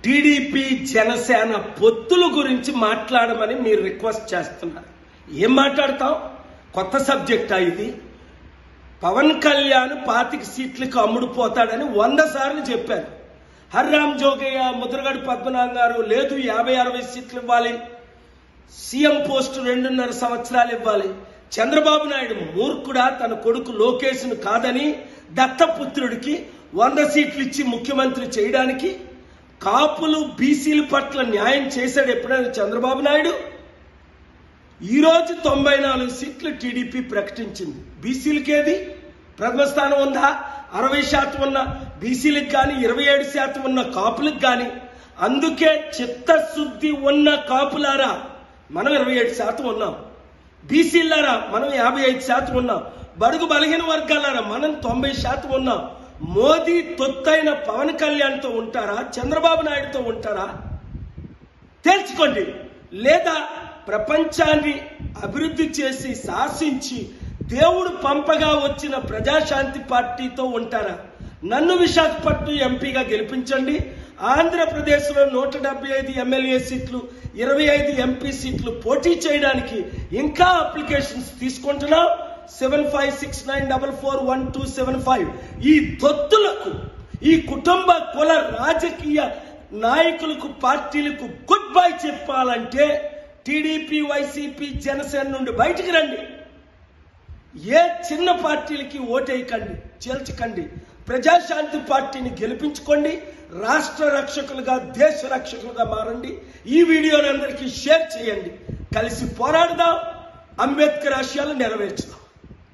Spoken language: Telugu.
టీడీపీ జనసేన పొత్తుల గురించి మాట్లాడమని మీరు రిక్వెస్ట్ చేస్తున్నారు. ఏం మాట్లాడతాం? కొత్త సబ్జెక్టా ఇది? పవన్ కళ్యాణ్ 25 సీట్లకు అమ్ముడుపోతాడని 100 సార్లు చెప్పారు. హర్రామ్ జోగయ్య, ముద్రగడ పద్మనాభం గారు లేదు 50-60 సీట్లు ఇవ్వాలి, సీఎం పోస్టు 2.5 సంవత్సరాలు ఇవ్వాలి. చంద్రబాబు నాయుడు మూర్ఖుడా తన కొడుకు లోకేష్ను కాదని దత్తపుత్రుడికి 100 సీట్లు ఇచ్చి ముఖ్యమంత్రి చేయడానికి? కాపులు బీసీల పట్ల న్యాయం చేశాడు ఎప్పుడైనా చంద్రబాబు నాయుడు? ఈరోజు 94 సీట్లు టీడీపీ ప్రకటించింది. బీసీలకేది ప్రథమ స్థానం ఉందా? 60% ఉన్న బీసీలకు కానీ 27% ఉన్న కాపులకు కానీ. అందుకే చిత్తశుద్ధి ఉన్న కాపులారా మనం 27% ఉన్నాం, బీసీలారా మనం 55% ఉన్నాం, బడుగు బలహీన వర్గాలారా మనం 90% ఉన్నాం. మోదీ తొత్తైన పవన్ కళ్యాణ్తో ఉంటారా, చంద్రబాబు నాయుడుతో ఉంటారా? తేల్చుకోండి. లేదా ప్రపంచాన్ని అభివృద్ధి చేసి శాసించి దేవుడు పంపగా వచ్చిన ప్రజాశాంతి పార్టీతో ఉంటారా? నన్ను విశాఖపట్నం ఎంపీగా గెలిపించండి. ఆంధ్రప్రదేశ్లో 175 ఎమ్మెల్యే సీట్లు, 25 ఎంపీ సీట్లు పోటీ చేయడానికి ఇంకా అప్లికేషన్స్ తీసుకుంటున్నాం. 7569441275. ఈ తొత్తులకు, ఈ కుటుంబ కుల రాజకీయ నాయకులకు, పార్టీలకు గుడ్ బై చెప్పాలంటే టీడీపీ, వైసీపీ, జనసేన నుండి బయటికి రండి. ఏ చిన్న పార్టీలకి ఓటేయకండి, చేల్చకండి. ప్రజాశాంతి పార్టీని గెలిపించుకోండి. రాష్ట్ర రక్షకులుగా, దేశ రక్షకులుగా మారండి. ఈ వీడియోని అందరికీ షేర్ చేయండి. కలిసి పోరాడదాం, అంబేద్కర్ ఆశయాలు నెరవేర్చుదాం.